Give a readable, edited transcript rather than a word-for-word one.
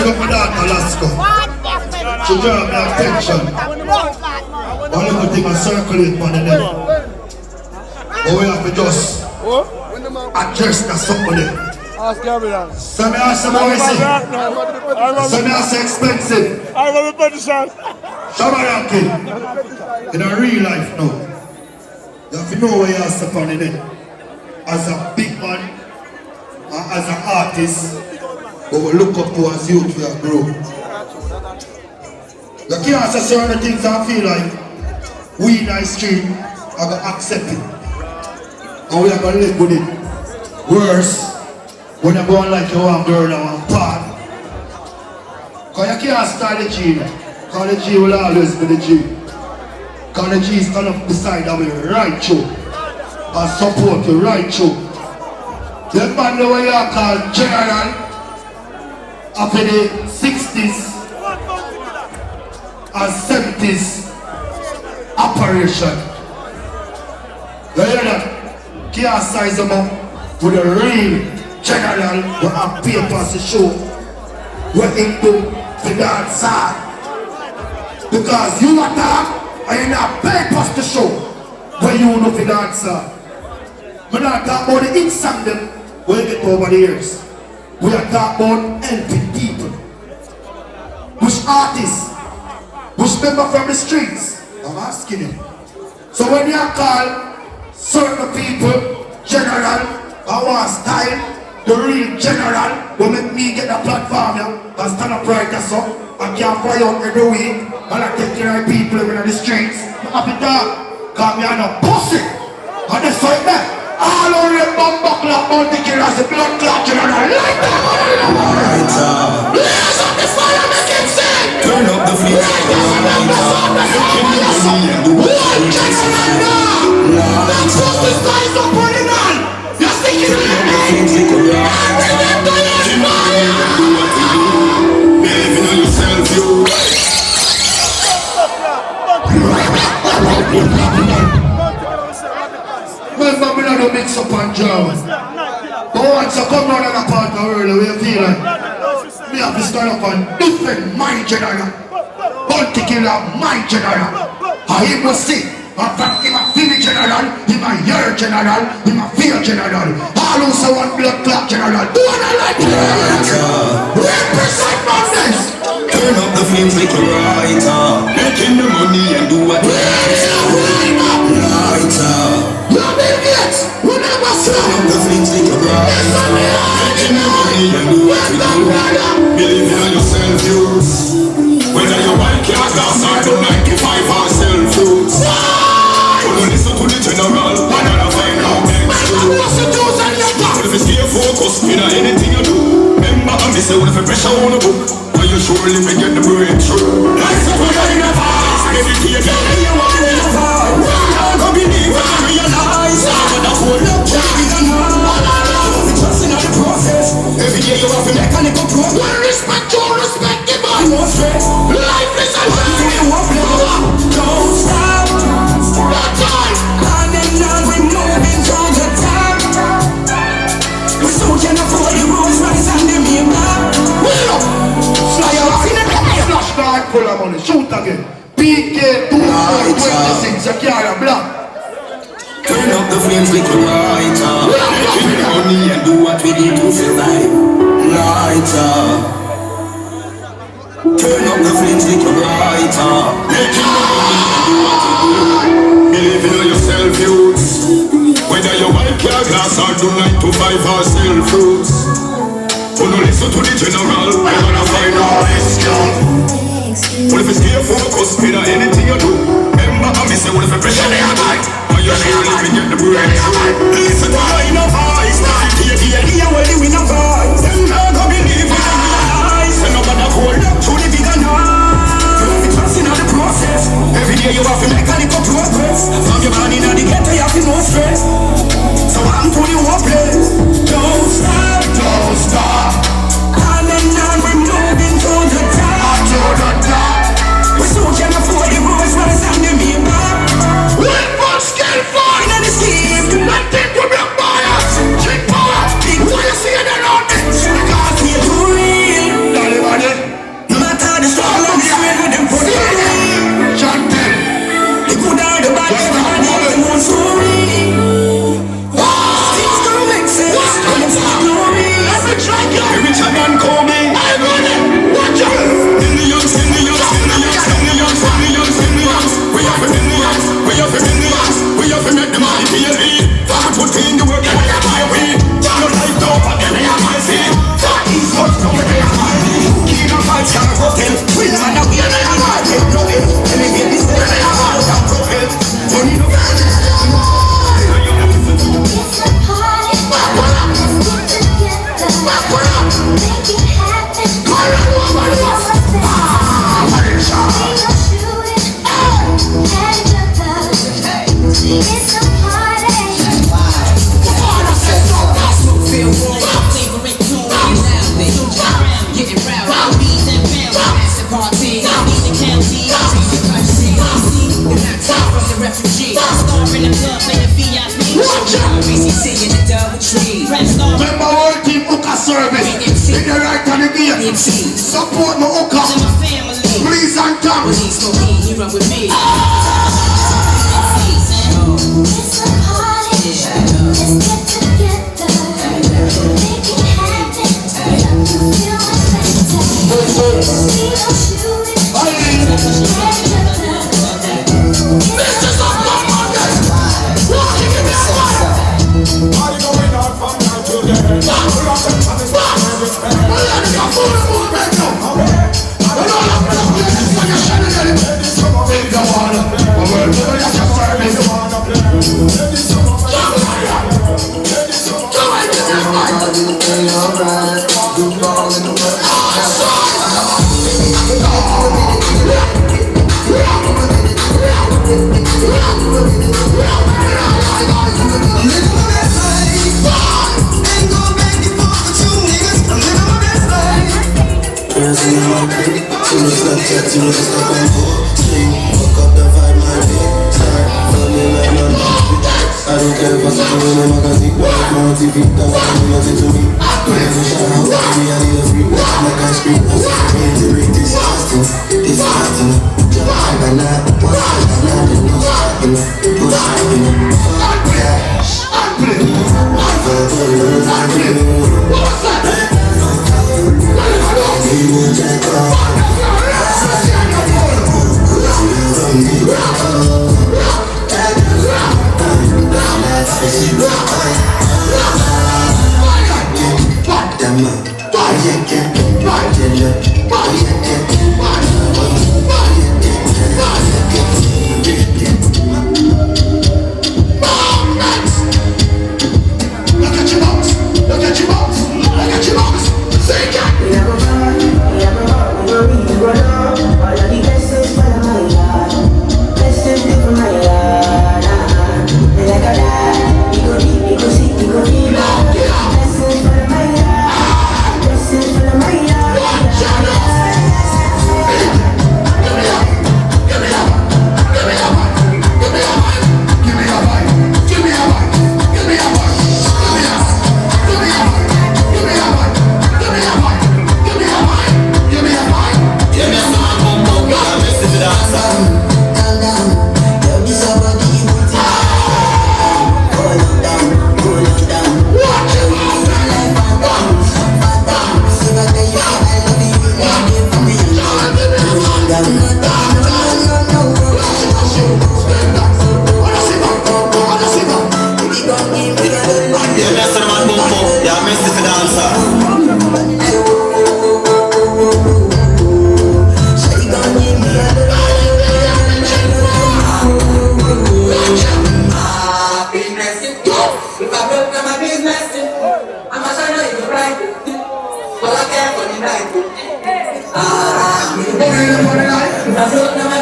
big up my daughter Alaska. She draw my attention. One little thing I circulate on the net. But we have to just address that somebody. So me ask some more see. So me ask expensive. Shabba Ranks in a real life now. You have to know where you are step on the net. As a big man, as an artist, but we look up to as youth we are grown. You can't say certain things and feel like we in the street are going to accept it. And we are going to live with it. Worse, when you're going like you want girl and want part. Because you can't start the G. Because the G will always be the G. Because the G is stand up beside that way right through. And support you right through. The man the way you are called General after the 60s and 70s operation. You hear that? Can't size them up with a real general who have papers to show what him do to Dancehall. Because you attack and you have papers to show what you know for Dancehall. We're not talking about the hit song them when you get over the years. We are talking about helping people. Which artists? Which member from the streets? I'm asking you. So when you call certain people general, I want style, the real general, will make me get the platform and stand up right as so. I can't fly out every week and I take care of people in the streets. I have to talk, because I am a pussy. And that's why that. All over the bomb clock, all the killers, the blood clot, general, light up! Blaze up the fire, make it sing! Turn up the fleet, light up the sun, one general now! That's what the size of burning on! You're sticking in the name! Remember your fire! Believe in yourself, you! Remember, we don't mix up on German. But once I come down on a part of the world, we feel like we have to start up on different my general. Particular my general. I him was sick. In fact, him a Philly general, him a year general, him a fear general. All who say one blood clot general. Do what I like to represent madness. Turn up the flames like a writer. Making the money and do what you want. Lighter. We never turn up the flames like a writer. Making the money and do what you do. Believe in yourself, you. Whether you want cars, or to 95 or sell fruits. Don't listen to the general. I gotta find out next to. But if you stay focused in anything you do, remember I miss it with the pressure on the book. But you surely will get the breakthrough. Like the way you're in the vice. Meditate, you want to be in the vice. I don't believe I realize. But the whole love is a lie. Trust in the process. Every day you have to make a little progress. When respect you, respect the man. No stress. Life is a lie. Don't stop. No time. On and on, we're moving through the time. We so can afford the Rolls Royce and the Maybach. Fly out in the air. Flashback full of money. Shoot again. PK 226. You carry black. Turn up the flames like a lighter. Making the money and do what we need to survive. Lighter. Turn up the flames like a lighter. Making the money and do what we do. Believe in yourself, youths. Whether you white car glass or do 9 to 5 or sell fruits. Don't listen to the general. I'm gonna find out this job. But if you stay focused in anything you do, remember I miss it with the pressure they are tight. But you surely will get the breakthrough. Listen to my inner voice. Hear where you win a voice. Them not gonna believe in the lies. And nobody hold up to the bigger noise. You have to trust in the process. Every day you have to make a little progress. From your body in the ghetto you have to no stress. So I'm to the hopeless. Don't stop, don't stop. On and on we're moving to the top. To the top. We so can afford the It's a party. Feel warm, favorite tune, loudly. Getting round, beats and pounds. Master party, need the county. Treat the country, the not top from the refugee. Star in the club, in the VIP. BCC in the double tree. Rap star. Remember all team Uka service. In the right and the game. Support my Uka. In my family. Please and come. When he's smoking, he run with me. It's a party. Let's get together. Make it happen. You feel much better. We don't shoot it. Mr. Party going on from night to day. Pull up the promise, respect. I don't care if I see you in a magazine. My TV, don't want nothing to me. Don't have a shout out, baby, I need a free. Like I scream, I say, crazy, rate this casting. This casting, jump like a lot. What's like a lot, and no stopping up. No stopping up. Fuck that. I